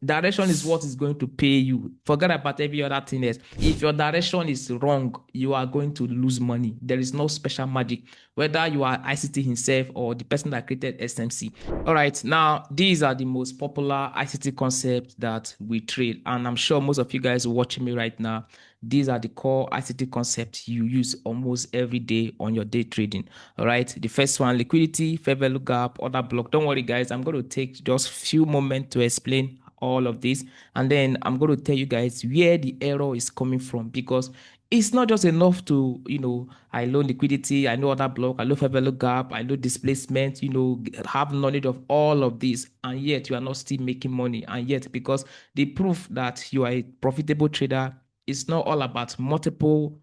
Direction is what is going to pay you. Forget about every other thing else. If your direction is wrong, you are going to lose money. There is no special magic, whether you are ICT himself or the person that created SMC. All right, now these are the most popular ICT concepts that we trade, and I'm sure most of you guys watching me right now, these are the core ICT concepts you use almost every day on your day trading. All right, the first one, liquidity, fair value gap, order block. Don't worry, guys, I'm going to take just few moments to explain all of this, and then I'm going to tell you guys where the error is coming from, because it's not just enough to, I know liquidity, I know order block, I know fair value gap, I know displacement, have knowledge of all of this, and yet you are not still making money. And yet, because the proof that you are a profitable trader, it's not all about multiple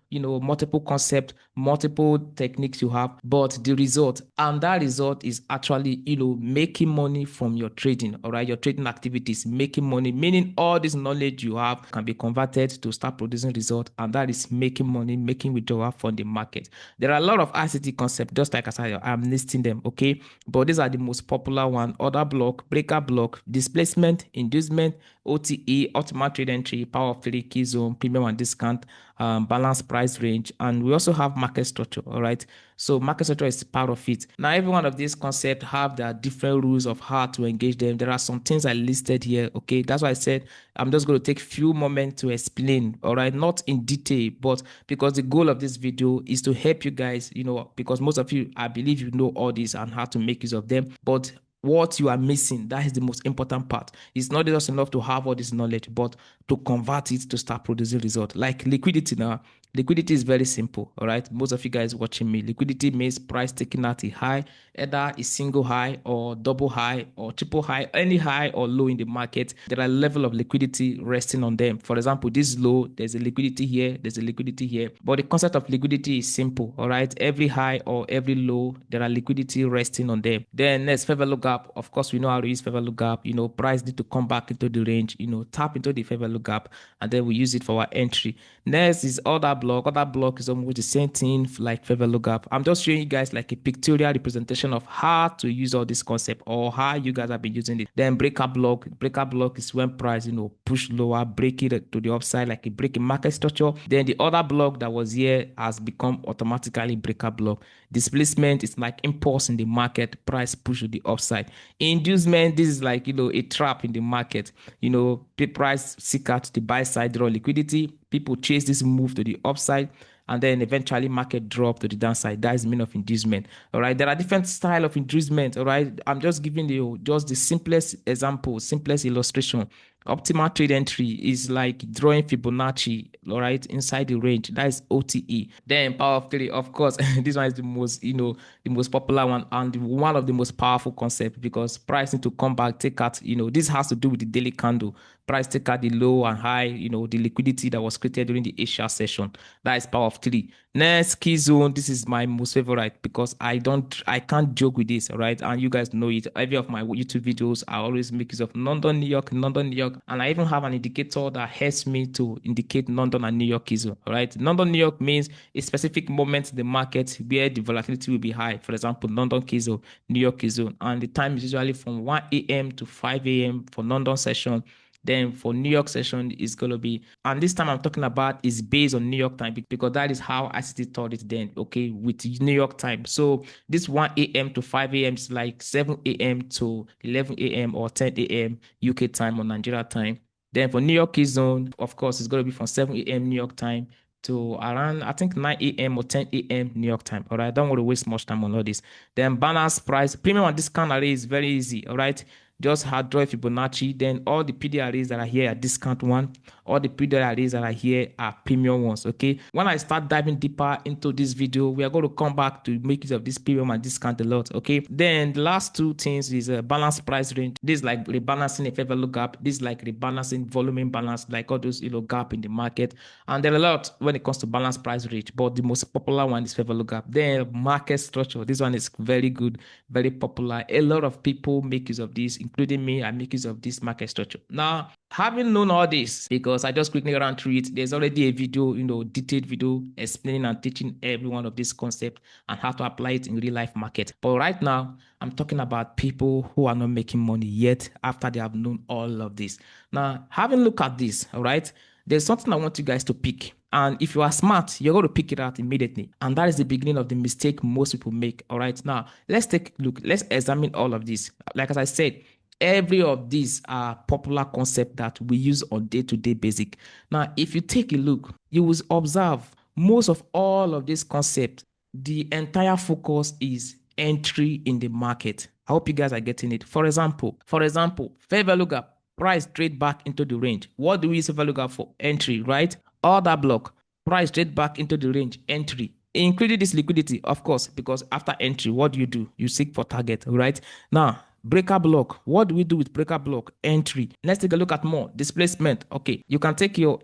concept, multiple techniques you have, but the result. And that result is actually, making money from your trading, all right? Your trading activities, making money, meaning all this knowledge you have can be converted to start producing result. And that is making money, making withdrawal from the market. There are a lot of ICT concepts, just like I'm listing them, okay? But these are the most popular one: order block, breaker block, displacement, inducement, OTE, ultimate trade entry, power of three, key zone, premium and discount, balance price range, and we also have market structure. All right, so market structure is part of it. Now, every one of these concepts have their different rules of how to engage them. There are some things I listed here. Okay, that's why I said I'm just going to take few moments to explain. All right, not in detail, but because the goal of this video is to help you guys. Because most of you, I believe, you know all this and how to make use of them, but what you are missing, that is the most important part. It's not just enough to have all this knowledge, but to convert it to start producing result. Like liquidity now. Liquidity is very simple. All right, most of you guys watching me, liquidity means price taken at a high, either a single high or double high or triple high, any high or low in the market. There are level of liquidity resting on them. For example, this low, there's a liquidity here, there's a liquidity here, but the concept of liquidity is simple. All right, every high or every low, there are liquidity resting on them. Then next, fair value gap. Of course, we know how to use fair value gap. Price need to come back into the range, tap into the fair value gap, and then we use it for our entry. Next is order block. Order block is almost the same thing like fair value gap. I'm just showing you guys like a pictorial representation of how to use all this concept or how you guys have been using it. Then breaker block. Breaker block is when price, push lower, break it to the upside like a breaking market structure. Then the other block that was here has become automatically breaker block. Displacement is like impulse in the market, price push to the upside. Inducement, this is like, a trap in the market. The price seek out the buy side, draw liquidity. People chase this move to the upside, and then eventually market drop to the downside. That is the meaning of inducement. All right. There are different style of inducement. All right. I'm just giving you just the simplest example, simplest illustration. Optimal trade entry is like drawing Fibonacci, all right, inside the range. That is OTE. Then power of three, of course, this one is the most, the most popular one and one of the most powerful concepts, because price need to come back, take out, this has to do with the daily candle. Price take out the low and high, the liquidity that was created during the Asia session. That is power of three. Next, key zone. This is my most favorite because I can't joke with this, all right? And you guys know it. Every of my YouTube videos, I always make use of London, New York, London, New York. And I even have an indicator that helps me to indicate London and New York key zone, all right? London, New York means a specific moment in the market where the volatility will be high. For example, London key zone, New York key zone. And the time is usually from 1 a.m. to 5 a.m. for London session. Then for New York session is going to be, and this time I'm talking about is based on New York time because that is how ICT taught it then, okay, with New York time. So this 1 a.m. to 5 a.m. is like 7 a.m. to 11 a.m. or 10 a.m. UK time or Nigeria time. Then for New York zone, of course, it's going to be from 7 a.m. New York time to around, I think, 9 a.m. or 10 a.m. New York time. All right, don't want to waste much time on all this. Then balance price, premium and discount array is very easy. All right, just hard draw Fibonacci. Then all the PD arrays that are here are discount one. All the PD arrays that are here are premium ones. Okay. When I start diving deeper into this video, we are going to come back to make use of this premium and discount a lot. Okay. Then the last two things is a balanced price range. This is like rebalancing a fair value gap. This is like rebalancing volume imbalance, like all those gap in the market. And there are a lot when it comes to balanced price range, but the most popular one is fair value gap. Then market structure. This one is very good, very popular. A lot of people make use of this, including me. I make use of this market structure. Now, having known all this, because I just quickly ran through it, there's already a video, detailed video explaining and teaching every one of these concepts and how to apply it in real life market. But right now, I'm talking about people who are not making money yet after they have known all of this. Now, having looked at this, all right, there's something I want you guys to pick. And if you are smart, you're going to pick it out immediately. And that is the beginning of the mistake most people make. All right. Now, let's take a look. Let's examine all of this. Like as I said, every of these are popular concepts that we use on day-to-day basic. Now, if you take a look, you will observe most of all of these concepts, the entire focus is entry in the market. I hope you guys are getting it. For example, fair value gap, price trade back into the range. What do we use fair value gap for? Entry, right? Order block, price trade back into the range, entry. Including this liquidity, of course, because after entry, what do? You seek for target, right? Now, breaker block. What do we do with breaker block? Entry. Let's take a look at more displacement. Okay, you can take your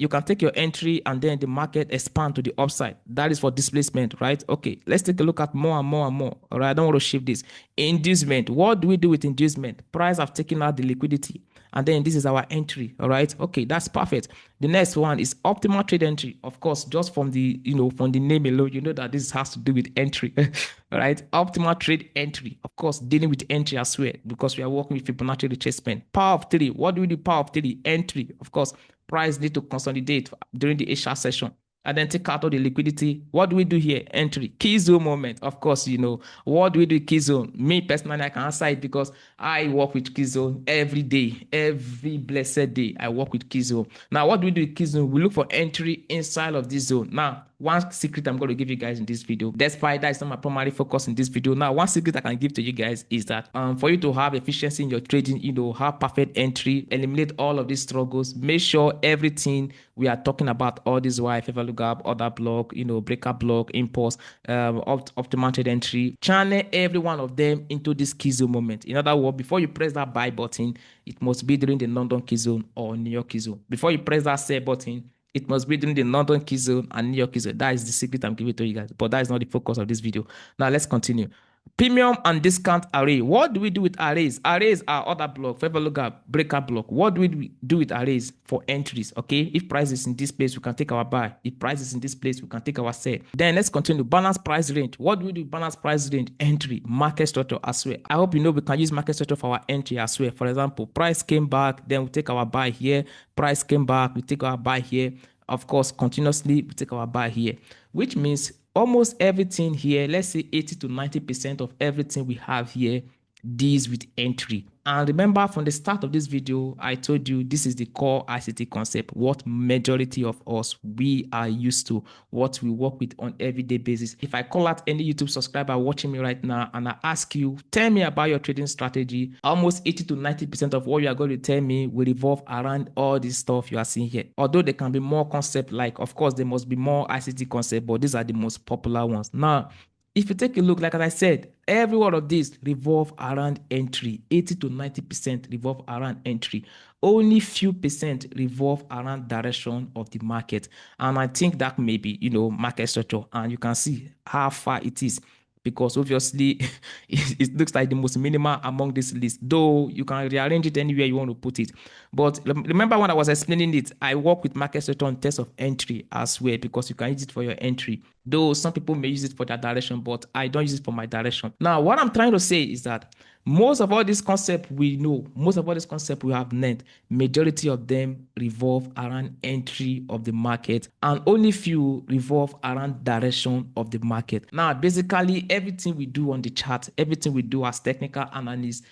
entry and then the market expand to the upside. That is for displacement, right? Okay, let's take a look at more and more and more. All right, I don't want to shift this. Inducement. What do we do with inducement? Price have taken out the liquidity, and then this is our entry. All right, okay, that's perfect. The next one is optimal trade entry. Of course, just from the from the name alone, you know that this has to do with entry. All right, optimal trade entry. Of course, dealing with entry as well, because we are working with Fibonacci retracement. Power of three. What do we do? Power of three entry. Of course, price need to consolidate during the Asia session and then take out all the liquidity. What do we do here? Entry. Key zone moment. Of course, what do we do key zone? Me personally, I can answer it because I work with key zone every day. Every blessed day, I work with key zone. Now, what do we do with key zone? We look for entry inside of this zone. Now, one secret I'm going to give you guys in this video, despite that is not my primary focus in this video. Now, one secret I can give to you guys is that for you to have efficiency in your trading, have perfect entry, eliminate all of these struggles, make sure everything we are talking about, all this why fair value gap, order block, breaker block, impulse, optimal trade entry, channel every one of them into this key zone moment. In other words, before you press that buy button, it must be during the London key zone or New York key zone. Before you press that sell button, it must be during the London key zone and New York key zone. That is the secret I'm giving to you guys. But that is not the focus of this video. Now let's continue. Premium and discount array. What do we do with arrays? Arrays are order block, fair value gap, breaker block. What do we do with arrays for entries? Okay, if price is in this place, we can take our buy. If price is in this place, we can take our sell. Then let's continue. Balance price range. What do we do with balance price range? Entry, market structure as well. I hope you know we can use market structure for our entry as well. For example, price came back, then we take our buy here. Price came back, we take our buy here. Of course, continuously we take our buy here, which means almost everything here, let's say 80 to 90% of everything we have here deals with entry. And remember, from the start of this video, I told you this is the core ICT concept, what majority of us, we are used to, what we work with on everyday basis. If I call out any YouTube subscriber watching me right now and I ask you, tell me about your trading strategy, almost 80 to 90% of what you are going to tell me will revolve around all this stuff you are seeing here. Although there can be more concept, like, of course, there must be more ICT concept, but these are the most popular ones. Now, if you take a look, like as I said, every one of these revolve around entry. 80 to 90% revolve around entry. Only few percent revolve around direction of the market. And I think that may be, market structure. And you can see how far it is, because obviously it looks like the most minimal among this list, though you can rearrange it anywhere you want to put it. But remember when I was explaining it, I work with market structure in terms of entry as well, because you can use it for your entry. Though some people may use it for their direction, but I don't use it for my direction. Now, what I'm trying to say is that most of all these concepts we know, most of all these concepts we have learned, majority of them revolve around entry of the market, and only few revolve around direction of the market. Now, basically, everything we do on the chart, everything we do as technical analysts,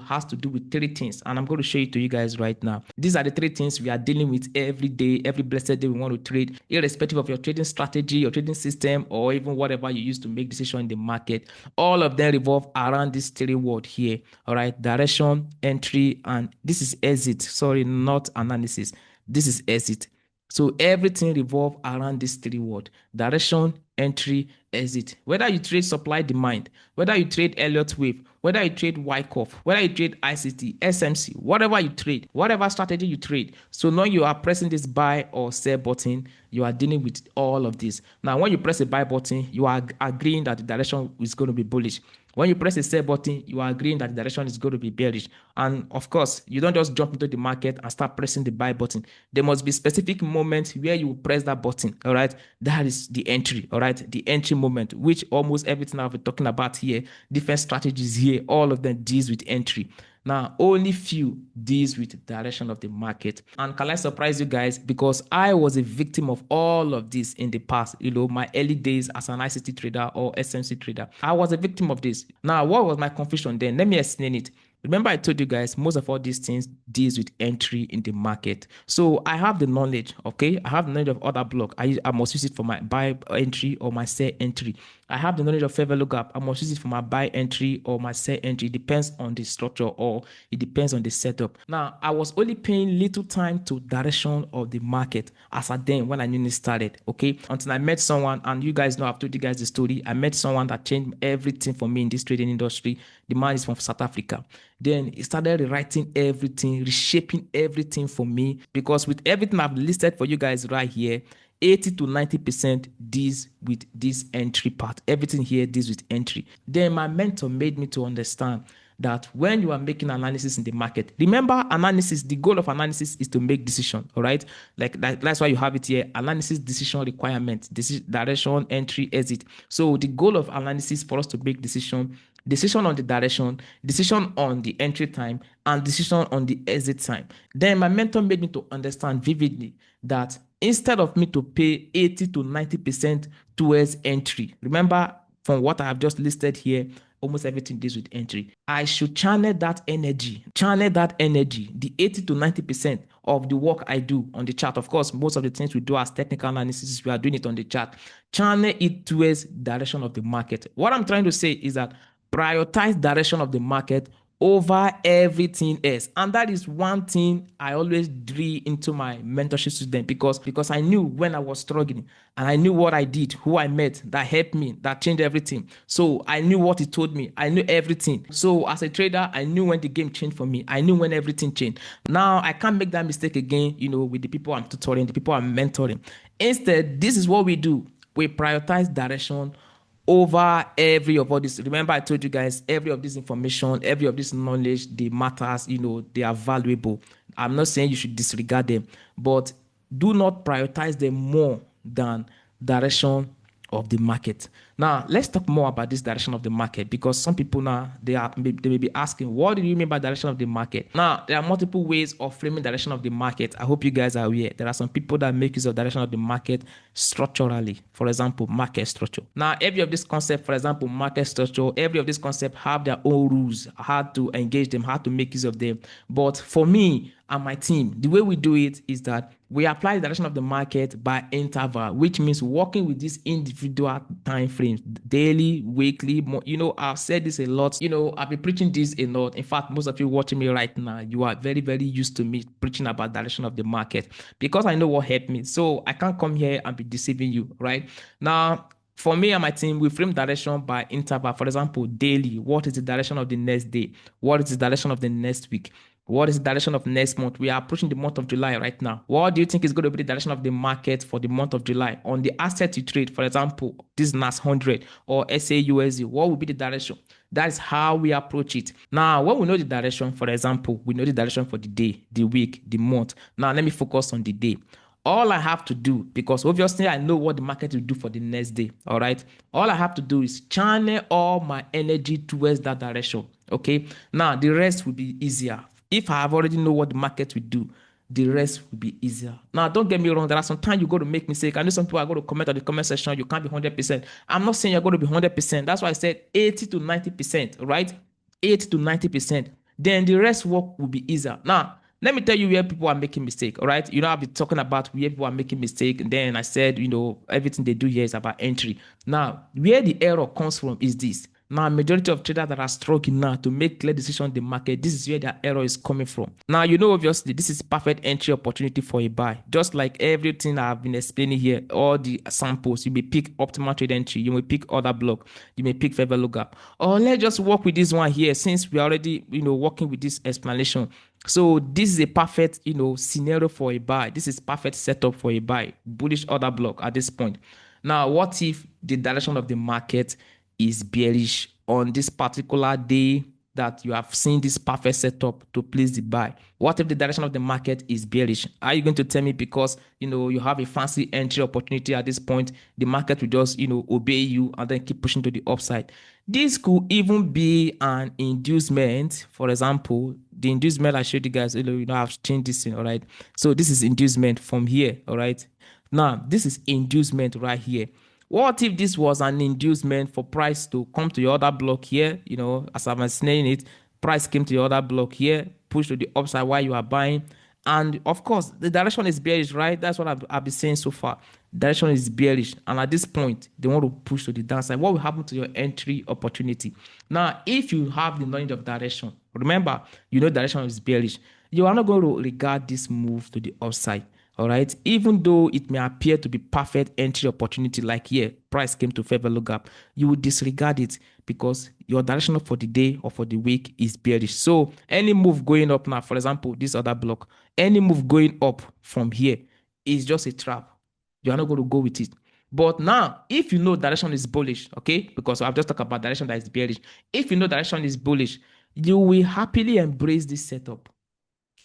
has to do with three things. And I'm going to show it to you guys right now. These are the three things we are dealing with every day, every blessed day we want to trade, irrespective of your trading strategy, your trading system, or even whatever you use to make decisions in the market. All of them revolve around this three word here. All right, direction, entry, and this is exit. Sorry, not analysis. This is exit. So everything revolves around this three word: direction, entry, exit. Whether you trade supply demand, whether you trade Elliott wave, whether you trade Wyckoff, whether you trade ICT, SMC, whatever you trade, whatever strategy you trade, so now you are pressing this buy or sell button, you are dealing with all of this. Now, when you press a buy button, you are agreeing that the direction is going to be bullish. When you press a sell button, you are agreeing that the direction is going to be bearish. And of course, you don't just jump into the market and start pressing the buy button. There must be specific moments where you press that button. All right. That is the entry. All right. The entry moment, which almost everything I've been talking about here, different strategies here, all of them deals with entry. Now, only few deals with direction of the market. And can I surprise you guys? Because I was a victim of all of this in the past. My early days as an ICT trader or SMC trader. I was a victim of this. Now, what was my confusion then? Let me explain it. Remember I told you guys most of all these things deals with entry in the market. So I have the knowledge, okay? I have the knowledge of other block. I must use it for my buy entry or my sell entry. I have the knowledge of fair value gap. I must use it for my buy entry or my sell entry. It depends on the structure or it depends on the setup. Now, I was only paying little time to direction of the market as at then when I newly started, okay? Until I met someone, and you guys know I've told you guys the story. I met someone that changed everything for me in this trading industry. The man is from South Africa. Then he started rewriting everything, reshaping everything for me, because with everything I've listed for you guys right here, 80 to 90% deals with this entry part. Everything here deals with entry. Then my mentor made me to understand that when you are making analysis in the market, remember analysis, the goal of analysis is to make decision, all right? Like that's why you have it here, analysis, decision, requirement, direction, entry, exit. So the goal of analysis for us to make decision on the direction, decision on the entry time, and decision on the exit time. Then my mentor made me to understand vividly that instead of me to pay 80 to 90% towards entry, remember from what I have just listed here, almost everything deals with entry. I should channel that energy, the 80 to 90% of the work I do on the chart. Of course, most of the things we do as technical analysis, we are doing it on the chart. Channel it towards direction of the market. What I'm trying to say is that prioritize direction of the market over everything else. And that is one thing I always drill into my mentorship student, because I knew when I was struggling and I knew what I did, who I met that helped me, that changed everything. So I knew what he told me. I knew everything. So as a trader, I knew when the game changed for me. I knew when everything changed. Now I can't make that mistake again, with the people I'm tutoring, the people I'm mentoring. Instead, this is what we do. We prioritize direction over every of all this. Remember, I told you guys, every of this information, every of this knowledge, they matters, they are valuable. I'm not saying you should disregard them, but do not prioritize them more than direction of the market. Now, let's talk more about this direction of the market, because some people now, they may be asking, what do you mean by direction of the market? Now, there are multiple ways of framing direction of the market. I hope you guys are aware. There are some people that make use of direction of the market structurally. For example, market structure. Now, every of this concept, for example, market structure, every of this concept have their own rules, how to engage them, how to make use of them. But for me and my team, the way we do it is that we apply the direction of the market by interval, which means working with these individual time frames, daily, weekly. I've said this a lot. I've been preaching this a lot. In fact, most of you watching me right now, you are very, very used to me preaching about direction of the market, because I know what helped me. So I can't come here and be deceiving you, right? Now, for me and my team, we frame direction by interval. For example, daily, what is the direction of the next day? What is the direction of the next week? What is the direction of next month? We are approaching the month of July right now. What do you think is going to be the direction of the market for the month of July? On the asset you trade, for example, this NAS 100 or SAUSD, what will be the direction? That is how we approach it. Now, when we know the direction, for example, we know the direction for the day, the week, the month. Now, let me focus on the day. All I have to do, because obviously I know what the market will do for the next day, all right? All I have to do is channel all my energy towards that direction, okay? Now, the rest will be easier. If I have already know what the market will do, the rest will be easier. Now, don't get me wrong. There are some times you go to make mistake. I know some people are going to comment on the comment section. You can't be 100%. I'm not saying you're going to be 100%. That's why I said 80 to 90%, right? 80 to 90%. Then the rest work will be easier. Now, let me tell you where people are making mistake, all right? I've been talking about where people are making mistake. And then I said, everything they do here is about entry. Now, where the error comes from is this. Now, majority of traders that are struggling now to make clear decision in the market, this is where their error is coming from. Now, obviously, this is perfect entry opportunity for a buy. Just like everything I've been explaining here, all the samples, you may pick optimal trade entry, you may pick other block, you may pick fair value gap. Or let's just work with this one here, since we're already, working with this explanation. So this is a perfect, scenario for a buy. This is perfect setup for a buy, bullish order block at this point. Now, what if the direction of the market is bearish on this particular day that you have seen this perfect setup to place the buy? What if the direction of the market is bearish? Are you going to tell me because you have a fancy entry opportunity at this point, the market will just obey you and then keep pushing to the upside? This could even be an inducement. For example, the inducement I showed you guys, I've changed this thing, all right? So this is inducement from here, all right? Now, this is inducement right here. What if this was an inducement for price to come to your other block here? As I'm saying it, price came to your other block here, push to the upside while you are buying. And of course, the direction is bearish, right? That's what I've been saying so far. Direction is bearish. And at this point, they want to push to the downside. What will happen to your entry opportunity? Now, if you have the knowledge of direction, remember, direction is bearish. You are not going to regard this move to the upside. All right, even though it may appear to be perfect entry opportunity, like here, price came to fair value gap, you will disregard it because your direction for the day or for the week is bearish. So any move going up now, for example, this other block, any move going up from here is just a trap. You are not going to go with it. But now, if you know direction is bullish, okay, because I've just talked about direction that is bearish. If you know direction is bullish, you will happily embrace this setup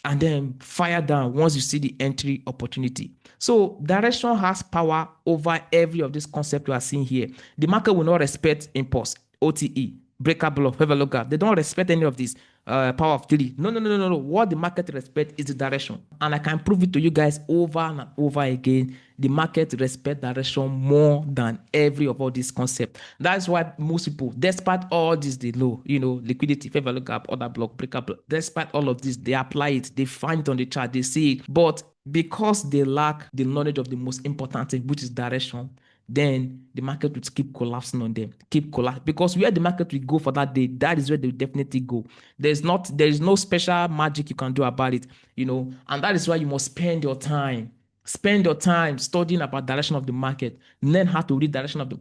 and then fire down once you see the entry opportunity. So direction has power over every of this concept we are seeing here. The market will not respect impulse, OTE, breaker block, fair value gap. They don't respect any of this. Power of three. No. What the market respect is the direction. And I can prove it to you guys over and over again. The market respect direction more than every of all these concepts. That's why most people, despite all this, they know, liquidity, fair value gap, other block, breaker block, despite all of this, they apply it, they find it on the chart, they see it. But because they lack the knowledge of the most important thing, which is direction, then the market will keep collapsing on them, because where the market will go for that day, that is where they will definitely go. There is no special magic you can do about it, and that is why you must spend your time studying about direction of the market, learn how to read direction of the,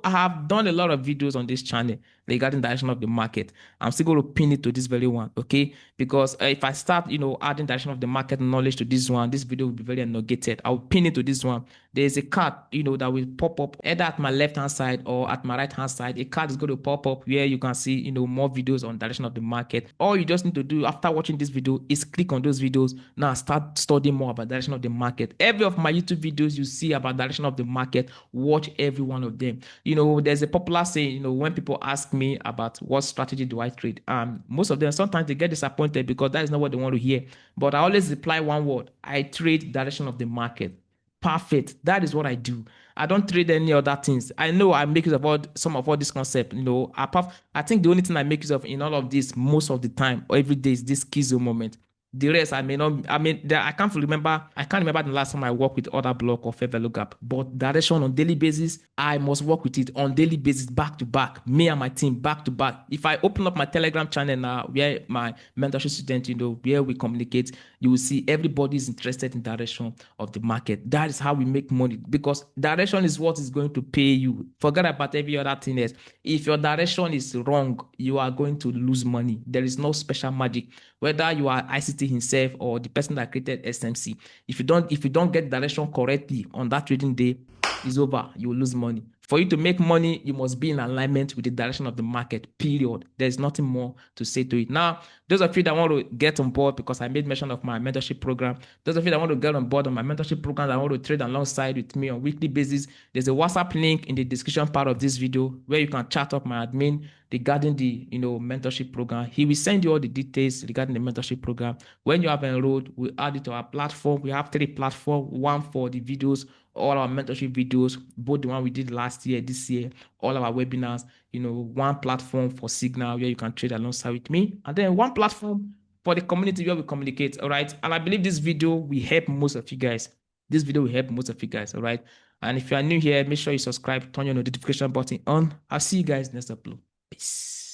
I have done a lot of videos on this channel regarding direction of the market. I'm still going to pin it to this very one, okay? Because if I start, adding direction of the market knowledge to this one, this video will be very elongated. I'll pin it to this one. There's a card, that will pop up either at my left-hand side or at my right-hand side. A card is going to pop up where you can see, more videos on direction of the market. All you just need to do after watching this video is click on those videos. Now start studying more about direction of the market. Every of my YouTube videos you see about direction of the market, watch every one of them. There's a popular saying, when people ask me about what strategy do I trade, most of them, sometimes they get disappointed because that is not what they want to hear. But I always reply one word: I trade direction of the market. Perfect. That is what I do. I don't trade any other things. I know I make use of some of all this concept. I think the only thing I make use of in all of this most of the time or every day is this Kizo moment. The rest, I may not. I can't remember. I can't remember the last time I worked with other block or fair value gap. But direction on daily basis, I must work with it on daily basis, back to back. Me and my team, back to back. If I open up my Telegram channel now, where my mentorship student, where we communicate, you will see everybody is interested in direction of the market. That is how we make money, because direction is what is going to pay you. Forget about every other thing else. If your direction is wrong, you are going to lose money. There is no special magic. Whether you are ICT himself or the person that created SMC, if you don't get direction correctly on that trading day, it's over. You will lose money. For you to make money, you must be in alignment with the direction of the market, period. There's nothing more to say to it. Now, those of you that want to get on board, because I made mention of my mentorship program, those of you that want to get on board on my mentorship program, that want to trade alongside with me on a weekly basis, there's a WhatsApp link in the description part of this video where you can chat up my admin regarding the mentorship program. He will send you all the details regarding the mentorship program. When you have enrolled, we'll add it to our platform. We have 3 platforms: one for the videos, all our mentorship videos, both the one we did last year, this year, all our webinars, one platform for Signal where you can trade alongside with me, and then one platform for the community where we communicate. All right. And I believe this video will help most of you guys. All right. And if you are new here, make sure you subscribe, turn your notification button on. I'll see you guys next upload. Peace.